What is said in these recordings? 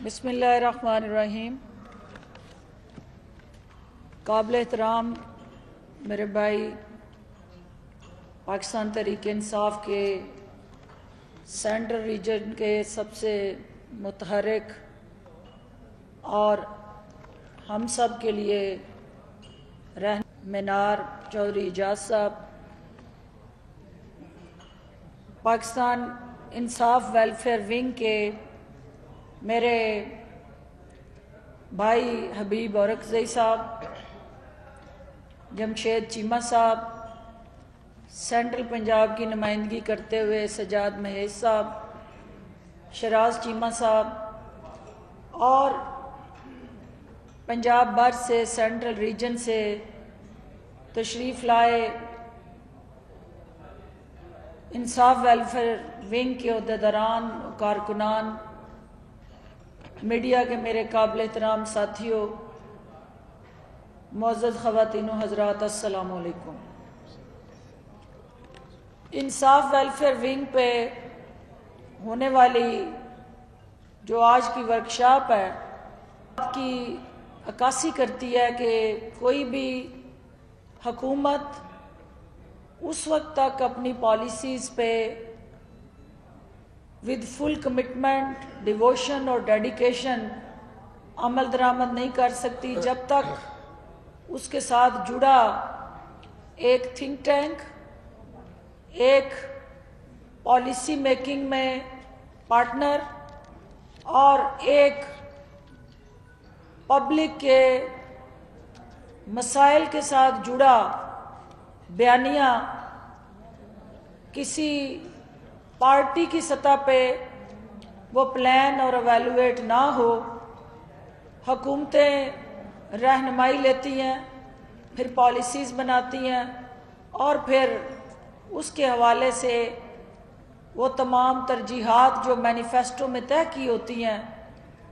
بسم اللہ الرحمن الرحیم۔ قابل احترام میرے بھائی پاکستان تحریک انصاف کے سینٹرل ریجن کے سب سے متحرک اور ہم سب کے لیے مینار چودھری اعجاز صاحب، پاکستان انصاف ویلفیئر ونگ کے میرے بھائی حبیب اورکزئی صاحب، جمشید چیمہ صاحب، سینٹرل پنجاب کی نمائندگی کرتے ہوئے سجاد مہیش صاحب، شراز چیمہ صاحب، اور پنجاب بھر سے سینٹرل ریجن سے تشریف لائے انصاف ویلفیئر ونگ کے عہدیداران، کارکنان، میڈیا کے میرے قابل احترام ساتھیوں، معزز خواتین و حضرات، السلام علیکم۔ انصاف ویلفیئر ونگ پہ ہونے والی جو آج کی ورکشاپ ہے کی عکاسی کرتی ہے کہ کوئی بھی حکومت اس وقت تک اپنی پالیسیز پہ ود فل کمٹمنٹ، ڈیووشن اور ڈیڈیکیشن عمل درآمد نہیں کر سکتی جب تک اس کے ساتھ جڑا ایک تھنک ٹینک، ایک پالیسی میکنگ میں پارٹنر اور ایک پبلک کے مسائل کے ساتھ جڑا بیانیہ کسی پارٹی کی سطح پہ وہ پلان اور ایویلویٹ نہ ہو۔ حکومتیں رہنمائی لیتی ہیں، پھر پالیسیز بناتی ہیں، اور پھر اس کے حوالے سے وہ تمام ترجیحات جو مینیفیسٹو میں طے کی ہوتی ہیں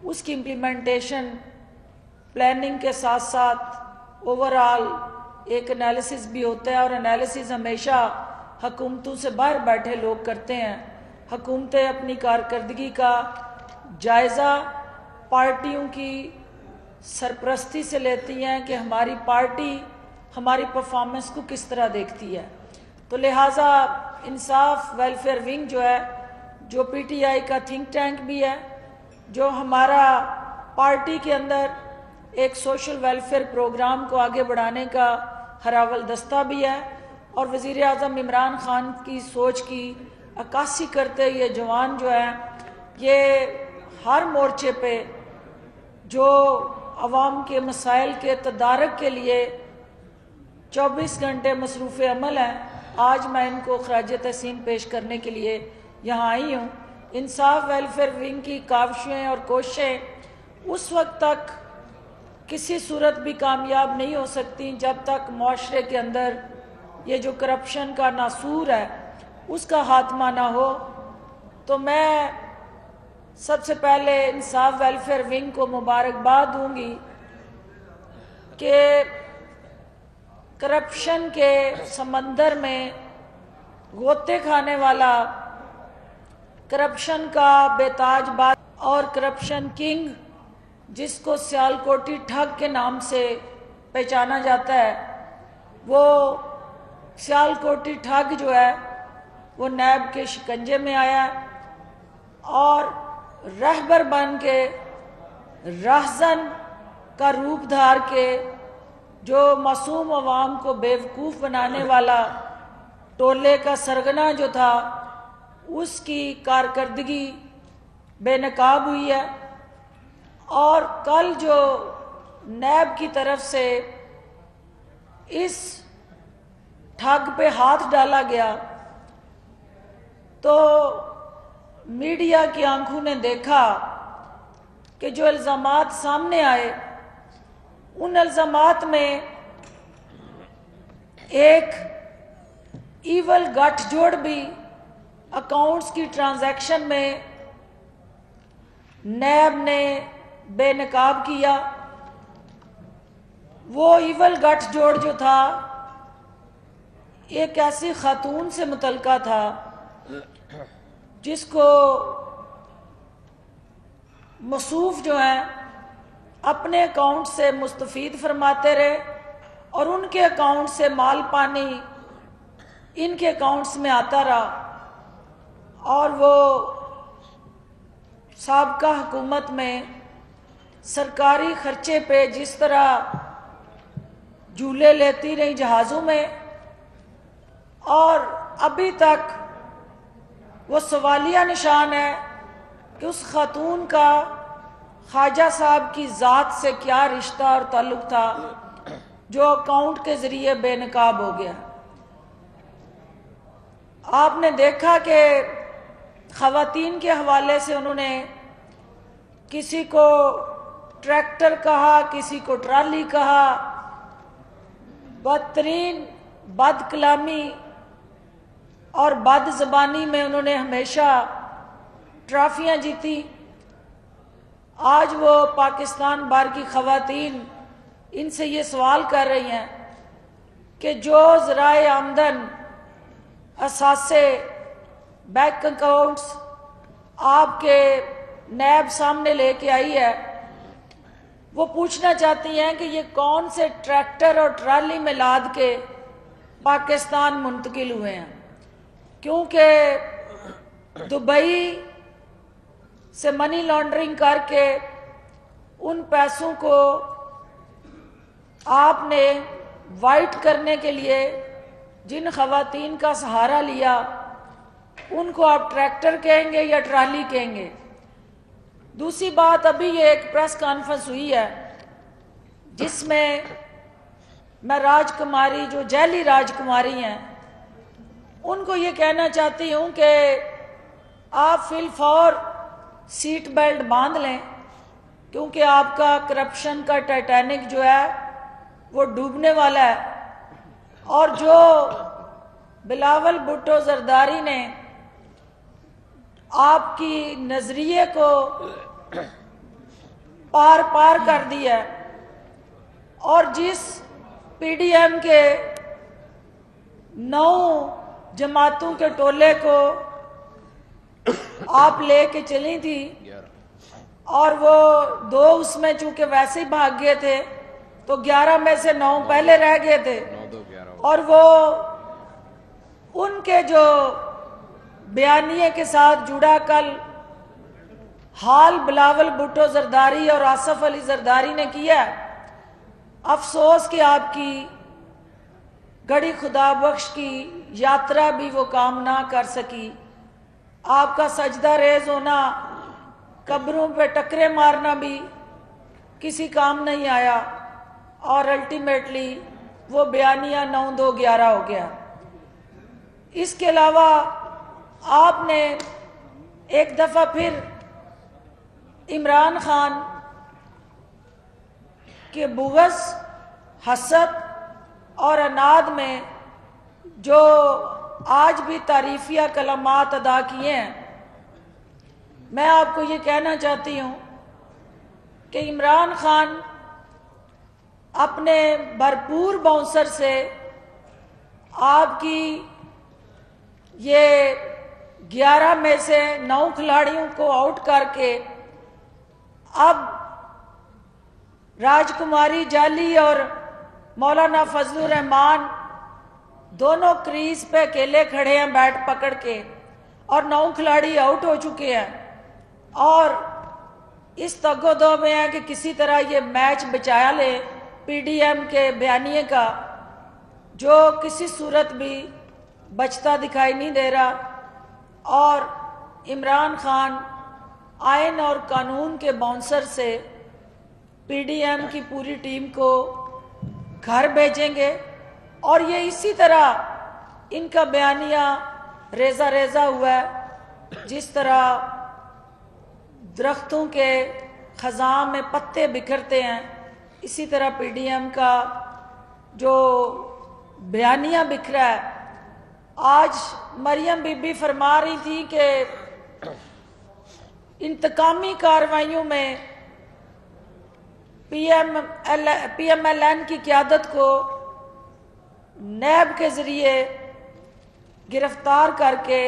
اس کی امپلیمنٹیشن پلاننگ کے ساتھ ساتھ اوورآل ایک انالیسس بھی ہوتا ہے، اور انالیسس ہمیشہ حکومتوں سے باہر بیٹھے لوگ کرتے ہیں۔ حکومتیں اپنی کارکردگی کا جائزہ پارٹیوں کی سرپرستی سے لیتی ہیں کہ ہماری پارٹی ہماری پرفارمنس کو کس طرح دیکھتی ہے۔ تو لہٰذا انصاف ویلفیئر ونگ جو ہے، جو پی ٹی آئی کا تھنک ٹینک بھی ہے، جو ہمارا پارٹی کے اندر ایک سوشل ویلفیئر پروگرام کو آگے بڑھانے کا ہراول دستہ بھی ہے، اور وزیر اعظم عمران خان کی سوچ کی عکاسی کرتے یہ جوان جو ہیں، یہ ہر مورچے پہ جو عوام کے مسائل کے تدارک کے لیے 24 گھنٹے مصروف عمل ہیں، آج میں ان کو خراج تحسین پیش کرنے کے لیے یہاں آئی ہوں۔ انصاف ویلفیئر ونگ کی کاوشیں اور کوششیں اس وقت تک کسی صورت بھی کامیاب نہیں ہو سکتی جب تک معاشرے کے اندر یہ جو کرپشن کا ناسور ہے اس کا خاتمہ نہ ہو۔ تو میں سب سے پہلے انصاف ویلفیئر ونگ کو مبارکباد دوں گی کہ کرپشن کے سمندر میں غوطے کھانے والا، کرپشن کا بے تاج باد اور کرپشن کنگ جس کو سیالکوٹی ٹھگ کے نام سے پہچانا جاتا ہے، وہ سیالکوٹی ٹھگ جو ہے وہ نیب کے شکنجے میں آیا اور رہبر بن کے، راہزن کا روپ دھار کے، جو معصوم عوام کو بیوقوف بنانے والا ٹولے کا سرغنہ جو تھا، اس کی کارکردگی بے نقاب ہوئی ہے۔ اور کل جو نیب کی طرف سے اس ٹھگ پہ ہاتھ ڈالا گیا تو میڈیا کی آنکھوں نے دیکھا کہ جو الزامات سامنے آئے ان الزامات میں ایک ایول گٹھ جوڑ بھی اکاؤنٹس کی ٹرانزیکشن میں نیب نے بے نقاب کیا۔ وہ ایول گٹھ جوڑ جو تھا ایک ایسی خاتون سے متعلقہ تھا جس کو مصوف جو ہیں اپنے اکاؤنٹ سے مستفید فرماتے رہے اور ان کے اکاؤنٹ سے مال پانی ان کے اکاؤنٹس میں آتا رہا، اور وہ سابقہ حکومت میں سرکاری خرچے پہ جس طرح جھولے لیتی رہی جہازوں میں، اور ابھی تک وہ سوالیہ نشان ہے کہ اس خاتون کا خواجہ صاحب کی ذات سے کیا رشتہ اور تعلق تھا جو اکاؤنٹ کے ذریعے بے نقاب ہو گیا۔ آپ نے دیکھا کہ خواتین کے حوالے سے انہوں نے کسی کو ٹریکٹر کہا، کسی کو ٹرالی کہا، بدترین بد کلامی اور بد زبانی میں انہوں نے ہمیشہ ٹرافیاں جیتی۔ آج وہ پاکستان بھر کی خواتین ان سے یہ سوال کر رہی ہیں کہ جو ذرائع آمدن، اثاثے، بینک اکاؤنٹس آپ کے نیب سامنے لے کے آئی ہے، وہ پوچھنا چاہتی ہیں کہ یہ کون سے ٹریکٹر اور ٹرالی میں لاد کے پاکستان منتقل ہوئے ہیں، کیونکہ دبئی سے منی لانڈرنگ کر کے ان پیسوں کو آپ نے وائٹ کرنے کے لیے جن خواتین کا سہارا لیا ان کو آپ ٹریکٹر کہیں گے یا ٹرالی کہیں گے؟ دوسری بات، ابھی یہ ایک پریس کانفرنس ہوئی ہے جس میں راج کماری، جو جعلی راج کماری ہیں، ان کو یہ کہنا چاہتی ہوں کہ آپ فی الفور سیٹ بیلٹ باندھ لیں، کیونکہ آپ کا کرپشن کا ٹائٹینک جو ہے وہ ڈوبنے والا ہے، اور جو بلاول بھٹو زرداری نے آپ کی نظریے کو پار کر دیا ہے، اور جس پی ڈی ایم کے 9 جماعتوں کے ٹولے کو آپ لے کے چلی تھی، اور وہ 2 اس میں چونکہ ویسے ہی بھاگ گئے تھے تو 11 میں سے 9 پہلے رہ گئے تھے، اور وہ ان کے جو بیانیے کے ساتھ جڑا کل حال بلاول بھٹو زرداری اور آصف علی زرداری نے کیا، افسوس کہ آپ کی گڑی خدا بخش کی یاترا بھی وہ کام نہ کر سکی۔ آپ کا سجدہ ریز ہونا، قبروں پہ ٹکرے مارنا بھی کسی کام نہیں آیا، اور الٹیمیٹلی وہ بیانیہ 9-2-11 ہو گیا۔ اس کے علاوہ آپ نے ایک دفعہ پھر عمران خان کے بغض، حسد اور عناد میں جو آج بھی تعریفیہ کلمات ادا کیے ہیں، میں آپ کو یہ کہنا چاہتی ہوں کہ عمران خان اپنے بھرپور باؤنسر سے آپ کی یہ 11 میں سے 9 کھلاڑیوں کو آؤٹ کر کے اب راج کماری جعلی اور مولانا فضل الرحمان دونوں کریز پہ اکیلے کھڑے ہیں بیٹ پکڑ کے، اور 9 کھلاڑی آؤٹ ہو چکے ہیں، اور اس تگ و دو میں ہے کہ کسی طرح یہ میچ بچایا لے پی ڈی ایم کے بیانیے کا، جو کسی صورت بھی بچتا دکھائی نہیں دے رہا، اور عمران خان آئین اور قانون کے باؤنسر سے پی ڈی ایم کی پوری ٹیم کو گھر بھیجیں گے، اور یہ اسی طرح ان کا بیانیہ ریزہ ریزہ ہوا ہے، جس طرح درختوں کے خزاں میں پتے بکھرتے ہیں، اسی طرح پی ڈی ایم کا جو بیانیہ بکھرا ہے۔ آج مریم بی بی فرما رہی تھی کہ انتقامی کارروائیوں میں پی ایم ایل این کی قیادت کو نیب کے ذریعے گرفتار کر کے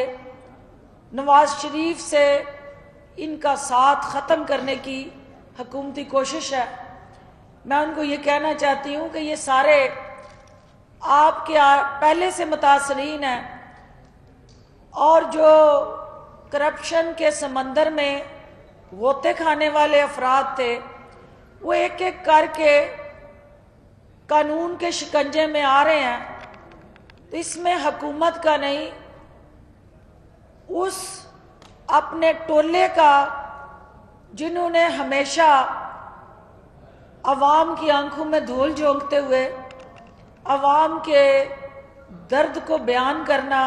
نواز شریف سے ان کا ساتھ ختم کرنے کی حکومتی کوشش ہے۔ میں ان کو یہ کہنا چاہتی ہوں کہ یہ سارے آپ کے پہلے سے متاثرین ہیں، اور جو کرپشن کے سمندر میں غوطے کھانے والے افراد تھے، وہ ایک ایک کر کے قانون کے شکنجے میں آ رہے ہیں۔ تو اس میں حکومت کا نہیں، اس اپنے ٹولے کا جنہوں نے ہمیشہ عوام کی آنکھوں میں دھول جھونکتے ہوئے عوام کے درد کو بیان کرنا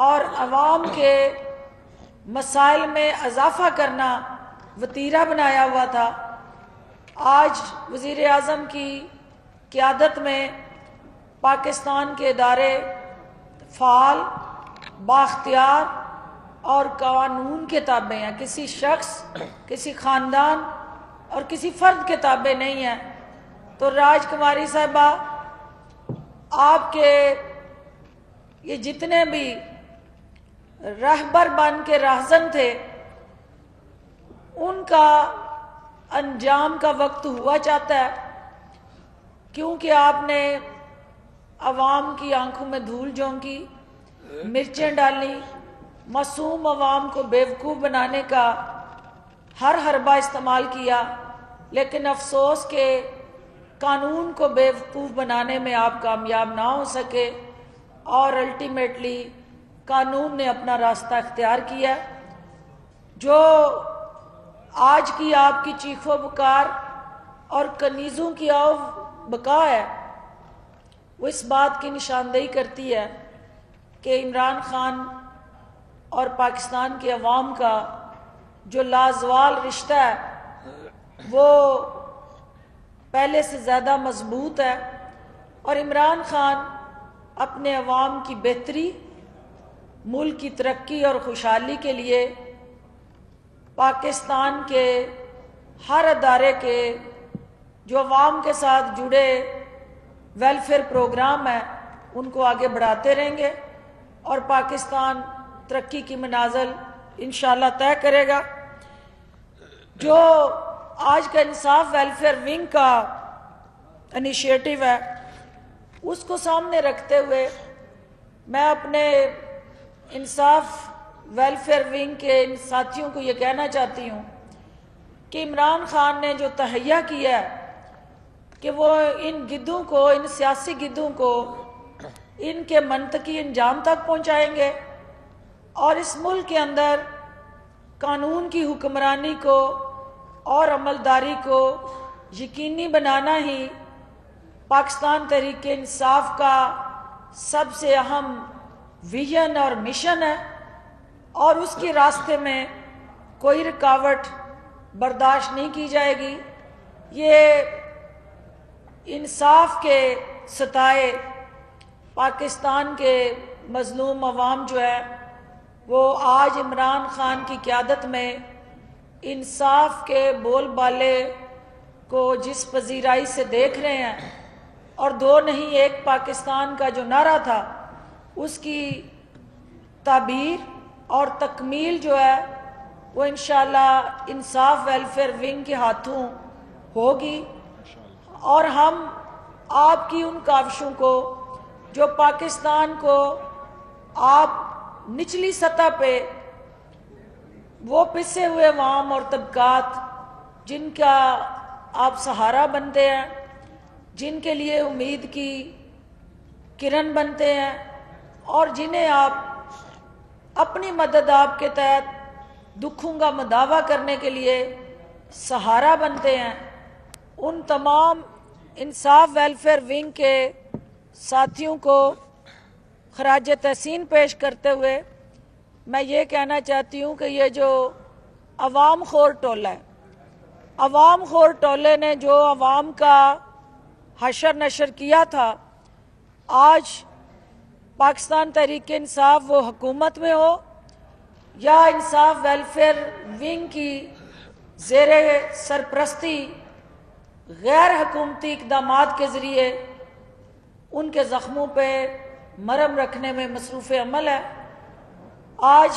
اور عوام کے مسائل میں اضافہ کرنا وتیرہ بنایا ہوا تھا۔ آج وزیر اعظم کی قیادت میں پاکستان کے ادارے فعال، بااختیار اور قانون کے تابع ہیں، کسی شخص، کسی خاندان اور کسی فرد کے تابع نہیں ہیں۔ تو راج کماری صاحبہ، آپ کے یہ جتنے بھی رہبر بن کے راہزن تھے، ان کا انجام کا وقت ہوا چاہتا ہے، کیونکہ آپ نے عوام کی آنکھوں میں دھول جھونکی، مرچیں ڈالی، معصوم عوام کو بیوقوف بنانے کا ہر حربہ استعمال کیا، لیکن افسوس کہ قانون کو بیوقوف بنانے میں آپ کامیاب نہ ہو سکے، اور الٹیمیٹلی قانون نے اپنا راستہ اختیار کیا۔ جو آج کی آپ کی چیخ و پکار اور کنیزوں کی آو بقا ہے، وہ اس بات کی نشاندہی کرتی ہے کہ عمران خان اور پاکستان کے عوام کا جو لازوال رشتہ ہے وہ پہلے سے زیادہ مضبوط ہے، اور عمران خان اپنے عوام کی بہتری، ملک کی ترقی اور خوشحالی کے لیے پاکستان کے ہر ادارے کے جو عوام کے ساتھ جڑے ویلفیئر پروگرام ہیں ان کو آگے بڑھاتے رہیں گے، اور پاکستان ترقی کی منازل انشاءاللہ طے کرے گا۔ جو آج کا انصاف ویلفیئر ونگ کا انیشیٹو ہے، اس کو سامنے رکھتے ہوئے میں اپنے انصاف ویلفیئر ونگ کے ان ساتھیوں کو یہ کہنا چاہتی ہوں کہ عمران خان نے جو تہیہ کیا ہے کہ وہ ان گدھوں کو، ان سیاسی گدھوں کو ان کے منطقی انجام تک پہنچائیں گے، اور اس ملک کے اندر قانون کی حکمرانی کو اور عملداری کو یقینی بنانا ہی پاکستان تحریک انصاف کا سب سے اہم ویژن اور مشن ہے، اور اس کے راستے میں کوئی رکاوٹ برداشت نہیں کی جائے گی۔ یہ انصاف کے ستائے پاکستان کے مظلوم عوام جو ہے وہ آج عمران خان کی قیادت میں انصاف کے بول بالے کو جس پذیرائی سے دیکھ رہے ہیں، اور دو نہیں ایک پاکستان کا جو نعرہ تھا اس کی تعبیر اور تکمیل جو ہے وہ انشاءاللہ انصاف ویلفیئر ونگ کے ہاتھوں ہوگی، اور ہم آپ کی ان کاوشوں کو جو پاکستان کو آپ نچلی سطح پہ وہ پسے ہوئے عوام اور طبقات جن کا آپ سہارا بنتے ہیں، جن کے لیے امید کی کرن بنتے ہیں، اور جنہیں آپ اپنی مدد آپ کے تحت دکھوں کا مداوع کرنے کے لیے سہارا بنتے ہیں، ان تمام انصاف ویلفیئر ونگ کے ساتھیوں کو خراج تحسین پیش کرتے ہوئے میں یہ کہنا چاہتی ہوں کہ یہ جو عوام خور ٹولہ ہے، عوام خور ٹولے نے جو عوام کا حشر نشر کیا تھا، آج پاکستان تحریک انصاف وہ حکومت میں ہو یا انصاف ویلفیئر ونگ کی زیر سرپرستی غیر حکومتی اقدامات کے ذریعے ان کے زخموں پہ مرہم رکھنے میں مصروف عمل ہے۔ آج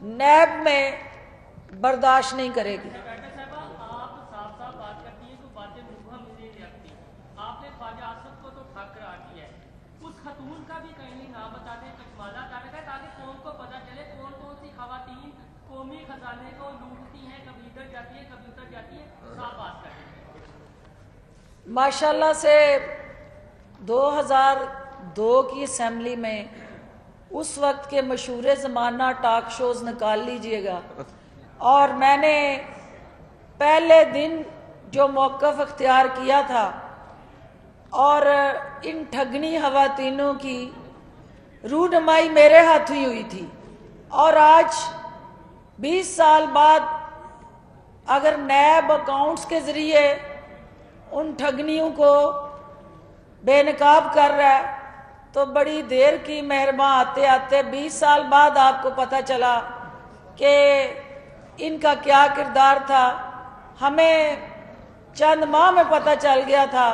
نیب میں برداشت نہیں کرے گی۔ آپ صاف صاف بات کرتی ہیں تو باتیں مبہم نہیں رکھتی۔ آپ نے خواجہ آصف کو تو ٹھگ کرا دیا ہے، اس خاتون کا بھی کہیں نام بتا دیں، کچمالا کر رکھا ہے تاکہ قوم کو پتہ چلے کون کون سی خواتین قومی خزانے کو لوٹتی ہیں، کبھی ادھر جاتی ہے کبھی ادھر جاتی ہے، صاف بات کریں۔ ماشاءاللہ سے 2002 کی اسمبلی میں اس وقت کے مشہور زمانہ ٹاک شوز نکال لیجئے گا، اور میں نے پہلے دن جو موقف اختیار کیا تھا اور ان ٹھگنی خواتینوں کی رونمائی میرے ہاتھ ہی ہوئی تھی، اور آج 20 سال بعد اگر نیب اکاؤنٹس کے ذریعے ان ٹھگنیوں کو بے نقاب کر رہا ہے تو بڑی دیر کی مہرباں آتے آتے 20 سال بعد آپ کو پتہ چلا کہ ان کا کیا کردار تھا۔ ہمیں چند ماہ میں پتہ چل گیا تھا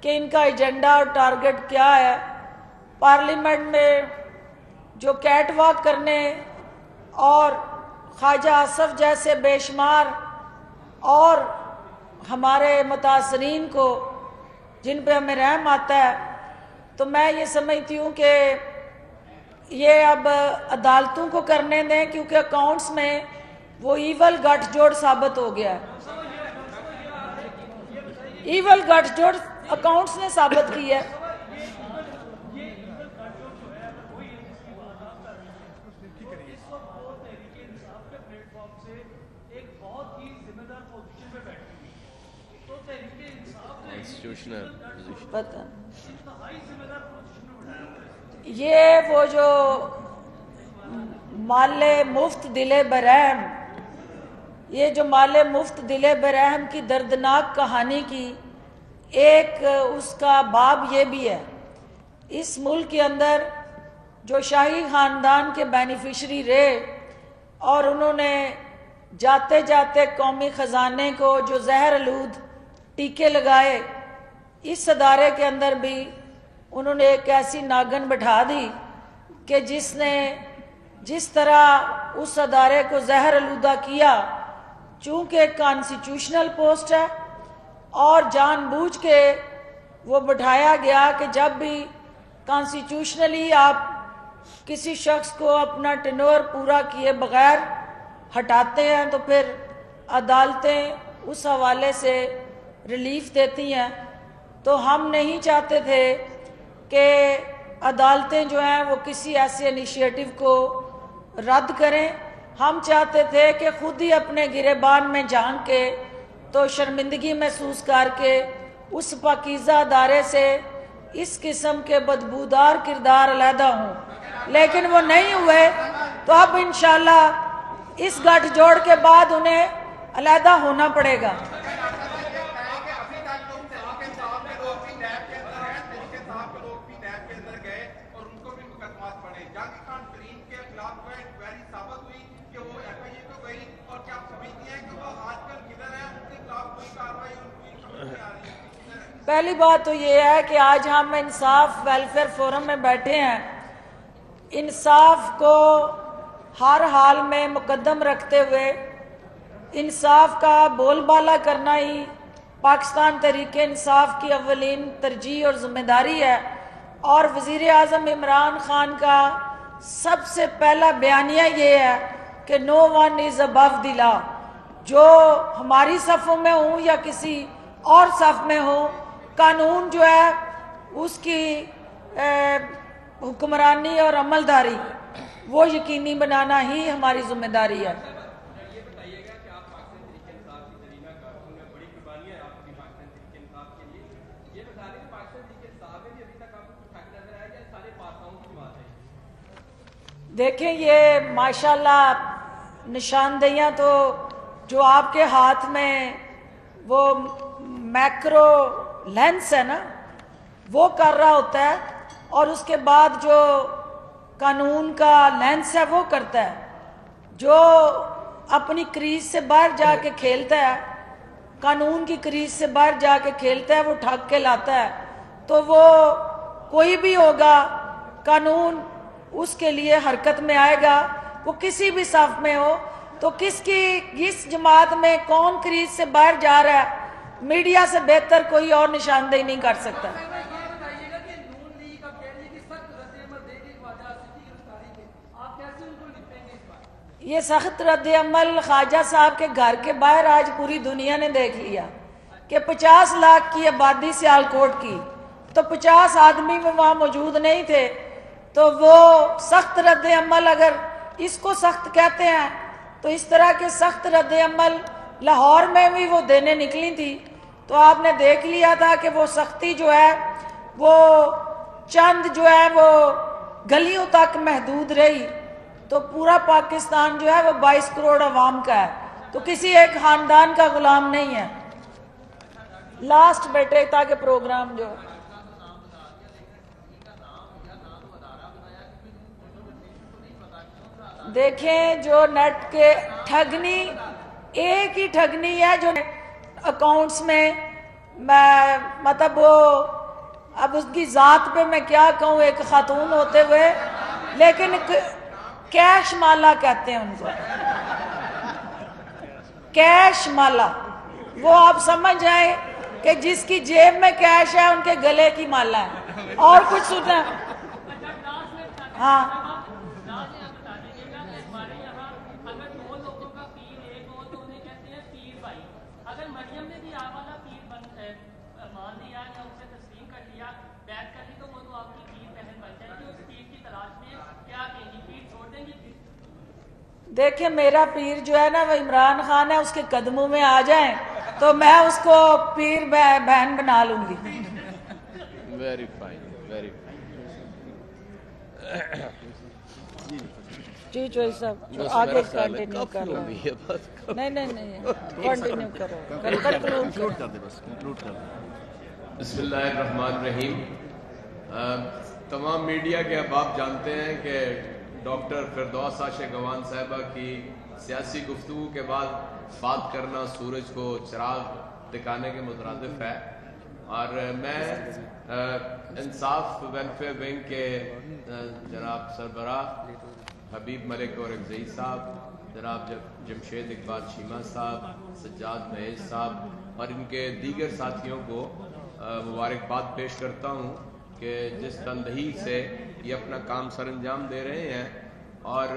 کہ ان کا ایجنڈا اور ٹارگٹ کیا ہے۔ پارلیمنٹ میں جو کیٹ واک کرنے اور خواجہ آصف جیسے بے شمار اور ہمارے متاثرین کو جن پہ ہمیں رحم آتا ہے، تو میں یہ سمجھتی ہوں کہ یہ اب عدالتوں کو کرنے دیں، کیونکہ اکاؤنٹس میں وہ ایول گٹھ جوڑ ثابت ہو گیا ہے۔ ایول گٹھ جوڑ اکاؤنٹس نے ثابت کی ہے۔ یہ وہ جو مال مفت دل برحم، یہ جو مال مفت دل برحم کی دردناک کہانی کی ایک اس کا باب یہ بھی ہے۔ اس ملک کے اندر جو شاہی خاندان کے بینیفیشری رہے اور انہوں نے جاتے جاتے قومی خزانے کو جو زہر آلود ٹیکے لگائے، اس ادارے کے اندر بھی انہوں نے ایک ایسی ناگن بٹھا دی کہ جس طرح اس ادارے کو زہر آلودہ کیا، چونکہ کانسٹیٹیوشنل پوسٹ ہے اور جان بوجھ کے وہ بٹھایا گیا کہ جب بھی کانسٹیٹیوشنلی آپ کسی شخص کو اپنا ٹینور پورا کیے بغیر ہٹاتے ہیں تو پھر عدالتیں اس حوالے سے ریلیف دیتی ہیں۔ تو ہم نہیں چاہتے تھے کہ عدالتیں جو ہیں وہ کسی ایسے انیشیٹو کو رد کریں۔ ہم چاہتے تھے کہ خود ہی اپنے گریبان میں جھانک کے تو شرمندگی محسوس کر کے اس پاکیزہ ادارے سے اس قسم کے بدبودار کردار علیحدہ ہوں، لیکن وہ نہیں ہوئے، تو اب انشاءاللہ اس گٹھ جوڑ کے بعد انہیں علیحدہ ہونا پڑے گا۔ پہلی بات تو یہ ہے کہ آج ہم انصاف ویلفیئر فورم میں بیٹھے ہیں، انصاف کو ہر حال میں مقدم رکھتے ہوئے انصاف کا بول بالا کرنا ہی پاکستان تحریک انصاف کی اولین ترجیح اور ذمہ داری ہے، اور وزیر اعظم عمران خان کا سب سے پہلا بیانیہ یہ ہے کہ no one is above the law۔ جو ہماری صفوں میں ہوں یا کسی اور صف میں ہوں، قانون جو ہے اس کی حکمرانی اور عملداری وہ یقینی بنانا ہی ہماری ذمہ داری ہے۔ دیکھیں یہ ماشاءاللہ نشاندہیاں تو جو آپ کے ہاتھ میں وہ میکرو لینس ہے نا وہ کر رہا ہوتا ہے، اور اس کے بعد جو قانون کا لینس ہے وہ کرتا ہے۔ جو اپنی کریز سے باہر جا کے کھیلتا ہے، قانون کی کریز سے باہر جا کے کھیلتا ہے، وہ ٹھگ کے لاتا ہے، تو وہ کوئی بھی ہوگا قانون اس کے لیے حرکت میں آئے گا۔ وہ کسی بھی صف میں ہو، تو کس جماعت میں کون کریز سے باہر جا رہا ہے، میڈیا سے بہتر کوئی اور نشاندہی نہیں کر سکتا۔ یہ سخت رد عمل خواجہ صاحب کے گھر کے باہر آج پوری دنیا نے دیکھ لیا کہ 50 لاکھ کی آبادی سیالکوٹ کی، تو 50 آدمی میں وہاں موجود نہیں تھے، تو وہ سخت رد عمل اگر اس کو سخت کہتے ہیں تو اس طرح کے سخت رد عمل لاہور میں بھی وہ دینے نکلی تھی، تو آپ نے دیکھ لیا تھا کہ وہ سختی جو ہے وہ چند جو ہے وہ گلیوں تک محدود رہی، تو پورا پاکستان جو ہے وہ 22 کروڑ عوام کا ہے، تو کسی ایک خاندان کا غلام نہیں ہے۔ لاسٹ بیٹے تاکہ پروگرام جو دیکھیں جو نیٹ کے ٹھگنی، ایک ہی ٹھگنی ہے جو اکاؤنٹس میں مطلب وہ اب اس کی ذات پہ میں کیا کہوں، ایک خاتون ہوتے ہوئے، لیکن کیش مالا کہتے ہیں ان کو، کیش مالا، وہ آپ سمجھ جائیں کہ جس کی جیب میں کیش ہے ان کے گلے کی مالا ہے۔ اور کچھ سننا ہاں دیکھیں میرا پیر جو ہے نا وہ عمران خان ہے، اس کے قدموں میں آ جائیں تو میں اس کو پیر بہن بنا لوں گی۔ Very fine, very fine. جی چوئی صاحب آگے کنٹینیو کر رہا ہوں۔ نہیں کنٹینیو کرو، کنکلوڈ کر دیں بس، کنکلوڈ کر دیں۔ بسم اللہ الرحمن الرحیم۔ تمام میڈیا کے اب آپ جانتے ہیں کہ ڈاکٹر فردوس عاشق گوان صاحبہ کی سیاسی گفتگو کے بعد بات کرنا سورج کو چراغ دکھانے کے مترادف ہے، اور میں انصاف ویلفیئر ونگ کے جناب سربراہ حبیب ملک اور اگزئی صاحب، جناب جمشید اقبال شیمہ صاحب، سجاد مہیش صاحب اور ان کے دیگر ساتھیوں کو مبارکباد پیش کرتا ہوں کہ جس تندہی سے یہ اپنا کام سر انجام دے رہے ہیں، اور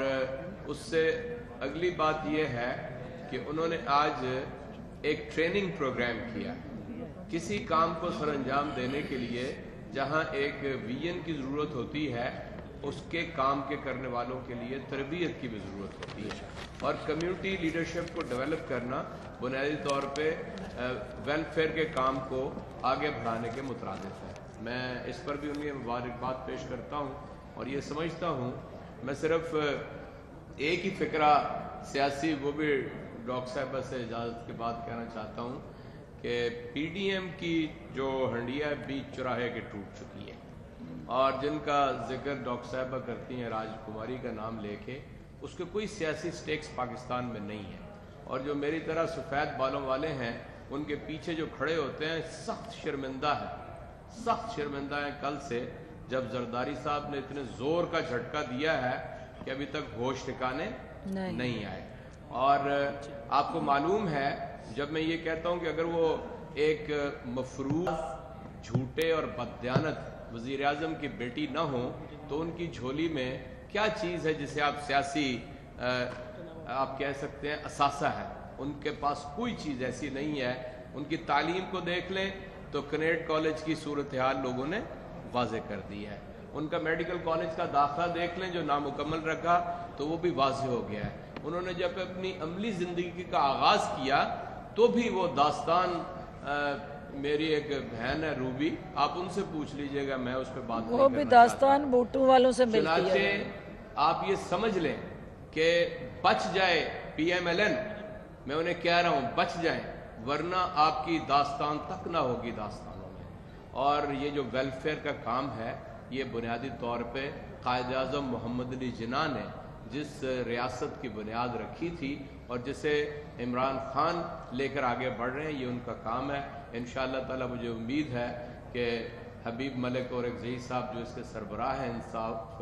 اس سے اگلی بات یہ ہے کہ انہوں نے آج ایک ٹریننگ پروگرام کیا کسی کام کو سر انجام دینے کے لیے، جہاں ایک ویژن کی ضرورت ہوتی ہے، اس کے کام کے کرنے والوں کے لیے تربیت کی بھی ضرورت ہوتی ہے، اور کمیونٹی لیڈرشپ کو ڈیولپ کرنا بنیادی طور پہ ویلفیئر کے کام کو آگے بڑھانے کے مترادف ہے۔ میں اس پر بھی انہیں مبارکباد پیش کرتا ہوں، اور یہ سمجھتا ہوں میں صرف ایک ہی فکرہ سیاسی، وہ بھی ڈاکٹر صاحبہ سے اجازت کے بعد کہنا چاہتا ہوں کہ پی ڈی ایم کی جو ہنڈیا بیچ چوراہے کے ٹوٹ چکی ہے، اور جن کا ذکر ڈاکٹر صاحبہ کرتی ہیں راج کماری کا نام لے کے، اس کے کوئی سیاسی سٹیکس پاکستان میں نہیں ہے، اور جو میری طرح سفید بالوں والے ہیں ان کے پیچھے جو کھڑے ہوتے ہیں سخت شرمندہ ہیں کل سے، جب زرداری صاحب نے اتنے زور کا جھٹکا دیا ہے کہ ابھی تک ہوش ٹھکانے نہیں آئے۔ اور آپ کو معلوم ہے جب میں یہ کہتا ہوں کہ اگر وہ ایک مفروض، جھوٹے اور بددیانت وزیر اعظم کی بیٹی نہ ہو تو ان کی جھولی میں کیا چیز ہے جسے آپ سیاسی آپ کہہ سکتے ہیں اثاثہ ہے؟ ان کے پاس کوئی چیز ایسی نہیں ہے۔ ان کی تعلیم کو دیکھ لیں تو کنیڈ کالج کی صورتحال لوگوں نے واضح کر دی ہے، ان کا میڈیکل کالج کا داخلہ دیکھ لیں جو نامکمل رکھا تو وہ بھی واضح ہو گیا ہے۔ انہوں نے جب اپنی عملی زندگی کا آغاز کیا تو بھی وہ داستان، میری ایک بہن ہے روبی، آپ ان سے پوچھ لیجئے گا، میں اس پہ بات نہیں کرنا چاہتا، وہ بھی داستان بوٹو والوں سے ملتی ہے۔ چنانچہ آپ یہ سمجھ لیں کہ بچ جائے پی ایم ایل این، میں انہیں کہہ رہا ہوں بچ جائیں، ورنہ آپ کی داستان تک نہ ہوگی داستانوں میں۔ اور یہ جو ویلفیئر کا کام ہے یہ بنیادی طور پہ قائد اعظم محمد علی جناح نے جس ریاست کی بنیاد رکھی تھی اور جسے عمران خان لے کر آگے بڑھ رہے ہیں، یہ ان کا کام ہے۔ انشاءاللہ تعالی مجھے امید ہے کہ حبیب ملک اور اگزئی صاحب جو اس کے سربراہ ہیں انصاف